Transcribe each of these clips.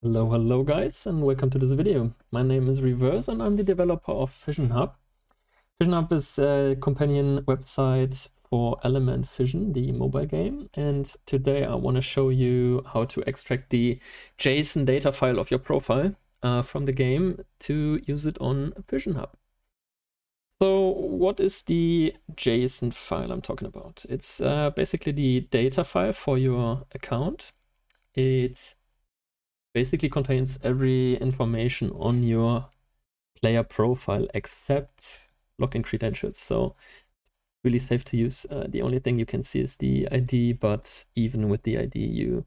Hello guys, and welcome to this video. My name is Reverse and I'm the developer of FissionHub. FissionHub is a companion website for Element Fission, the mobile game, and today I want to show you how to extract the JSON data file of your profile from the game to use it on FissionHub. So what is the JSON file I'm talking about? It's basically the data file for your account. It basically contains every information on your player profile except login credentials. So really safe to use. The only thing you can see is the ID, but even with the ID, you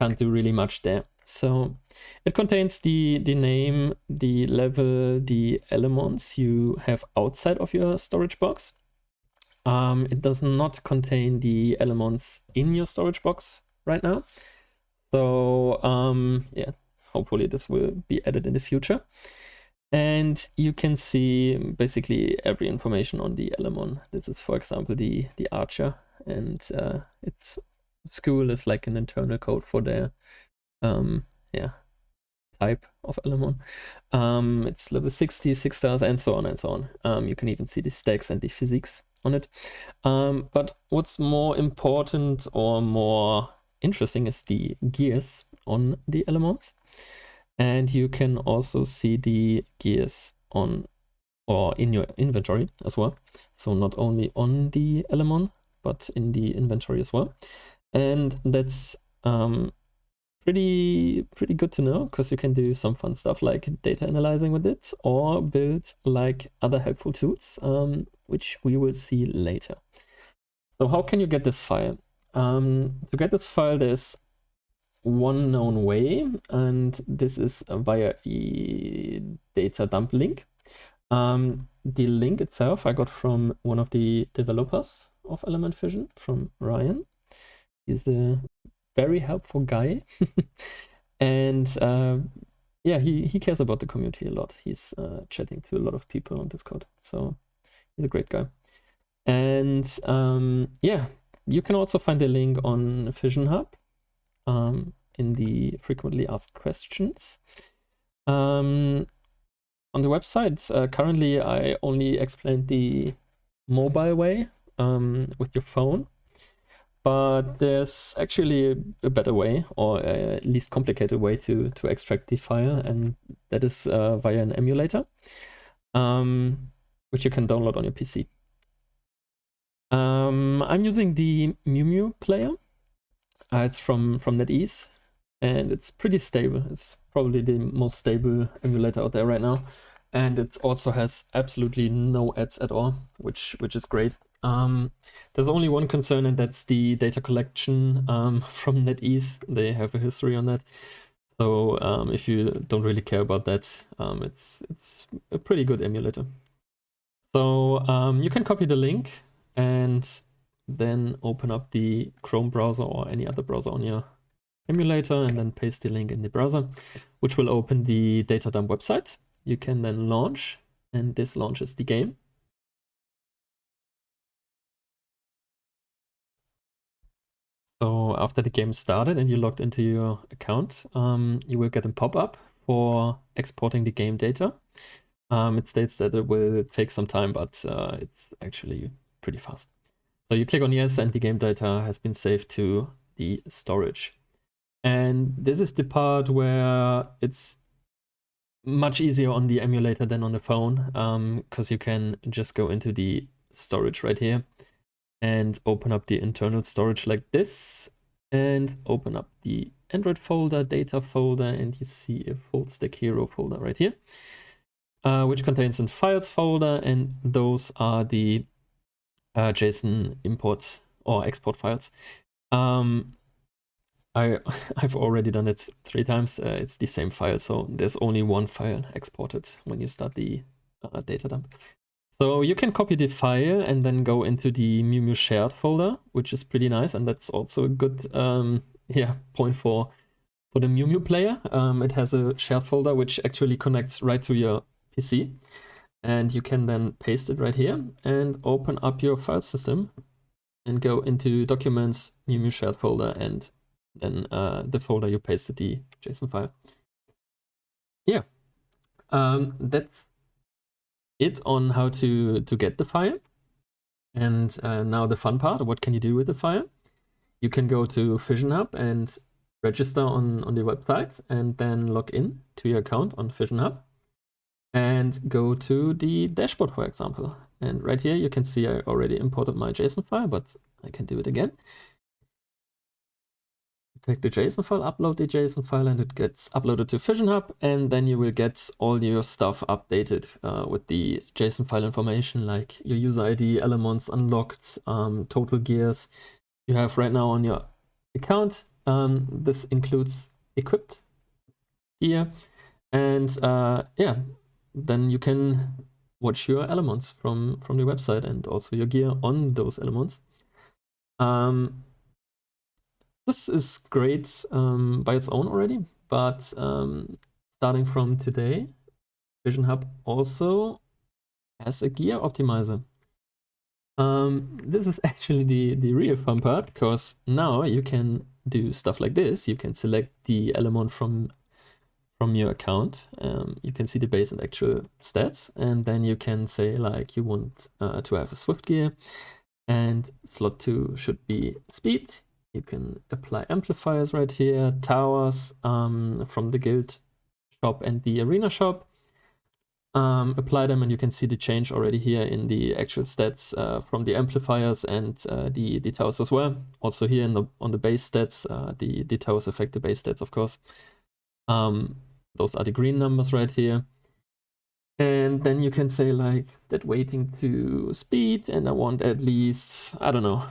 can't do really much there. So it contains the name, the level, the elements you have outside of your storage box. It does not contain the elements in your storage box right now. So yeah, hopefully this will be added in the future. And you can see basically every information on the element. This is, for example, the archer, and its school is like an internal code for their yeah, type of element. It's level 60, 6 stars, and so on and so on. You can even see the stacks and the physics on it. But what's more important or more interesting is the gears on the elements. And you can also see the gears on or in your inventory as well. So not only on the element, but in the inventory as well. And that's pretty good to know, because you can do some fun stuff like data analyzing with it or build like other helpful tools, which we will see later. So how can you get this file? To get this file, there's one known way, and this is via a data dump link. The link itself I got from one of the developers of Element Fission, from Ryan. He's a very helpful guy. And yeah, he cares about the community a lot. He's chatting to a lot of people on Discord, so he's a great guy. And yeah, you can also find the link on FissionHub in the frequently asked questions. On the website, currently I only explained the mobile way with your phone, but there's actually a better way, or a least complicated way to extract the file, and that is via an emulator, which you can download on your PC. I'm using the Mew player. It's from NetEase, and it's pretty stable. It's probably the most stable emulator out there right now, and it also has absolutely no ads at all, which is great. There's only one concern, and that's the data collection from NetEase. They have a history on that, so if you don't really care about that, it's a pretty good emulator. So you can copy the link and then open up the Chrome browser or any other browser on your emulator, and then paste the link in the browser, which will open the data dump website. You can then launch, and this launches the game. So after the game started and you logged into your account, you will get a pop-up for exporting the game data. It states that it will take some time, but it's actually pretty fast. So you click on yes, and the game data has been saved to the storage. And this is the part where it's much easier on the emulator than on the phone, because you can just go into the storage right here and open up the internal storage like this, and open up the Android folder, data folder, and you see a full stack hero folder right here, which contains a files folder, and those are the JSON import or export files. I've already done it 3 times. It's the same file, so there's only one file exported when you start the data dump. So you can copy the file and then go into the Mew shared folder, which is pretty nice, and that's also a good yeah, point for the Mew player. It has a shared folder which actually connects right to your PC. And you can then paste it right here and open up your file system and go into Documents, Mew shared folder, and than the folder you pasted the JSON file. Yeah, that's it on how to get the file. And now the fun part, what can you do with the file? You can go to FissionHub and register on the website and then log in to your account on FissionHub and go to the dashboard, for example. And right here, you can see I already imported my JSON file, but I can do it again. Take the JSON file, upload the JSON file, and it gets uploaded to FissionHub, and then you will get all your stuff updated with the JSON file information, like your user ID, elements unlocked, total gears you have right now on your account. This includes equipped gear, and yeah, then you can watch your elements from the website and also your gear on those elements. This is great by its own already, but starting from today, FissionHub also has a gear optimizer. This is actually the real fun part, because now you can do stuff like this. You can select the element from your account. You can see the base and actual stats, and then you can say like you want to have a Swift gear, and slot 2 should be speed. You can apply amplifiers right here, towers from the guild shop and the arena shop. Apply them, and you can see the change already here in the actual stats from the amplifiers and the towers as well. Also here on the base stats, the towers affect the base stats, of course. Those are the green numbers right here. And then you can say like that weighting to speed, and I want at least, I don't know,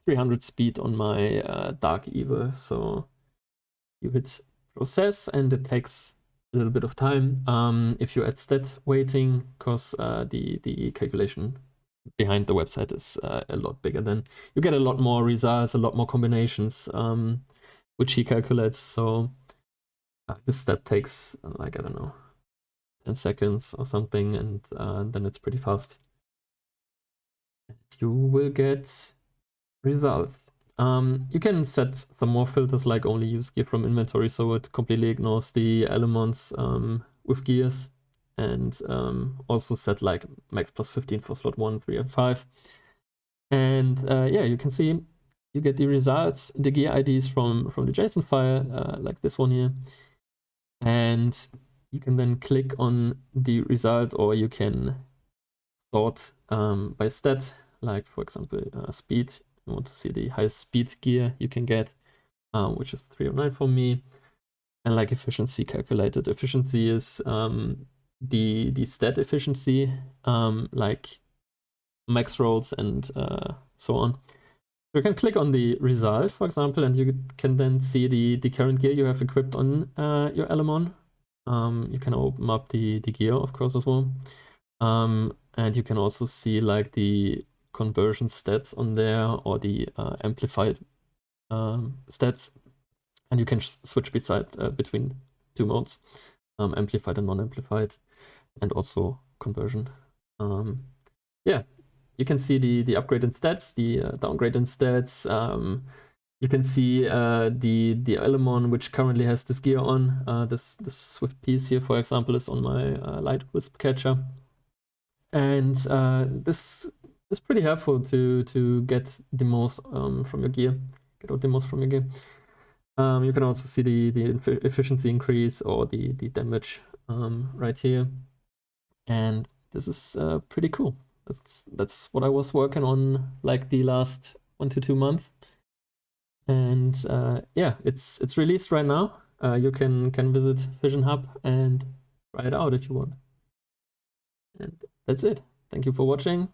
300 speed on my Dark Evil. So you hit process, and it takes a little bit of time if you add stat weighting, because the calculation behind the website is a lot bigger. Then you get a lot more results, a lot more combinations, which he calculates. So this step takes like, I don't know, 10 seconds or something, and then it's pretty fast. And you will get results. You can set some more filters, like only use gear from inventory, so it completely ignores the elements with gears, and also set like max plus 15 for slot 1, 3, and 5. And yeah, you can see you get the results, the gear IDs from the JSON file, like this one here. And you can then click on the result, or you can sort by stat, like for example speed. You want to see the highest speed gear you can get, which is 309 for me. And like efficiency calculated. Efficiency is the stat efficiency, like max rolls and so on. You can click on the result, for example, and you can then see the current gear you have equipped on your element. You can open up the gear, of course, as well. And you can also see like the conversion stats on there, or the amplified stats, and you can switch between two modes, amplified and non-amplified, and also conversion. Yeah, you can see the upgrade in stats, the downgrade in stats. You can see the element which currently has this gear on. This Swift piece here, for example, is on my light wisp catcher, and this is pretty helpful to get the most from your gear. Get out the most from your gear. You can also see the efficiency increase, or the damage right here, and this is pretty cool. That's what I was working on like the last 1 to 2 months, and yeah, it's released right now. You can visit FissionHub and try it out if you want. And that's it. Thank you for watching.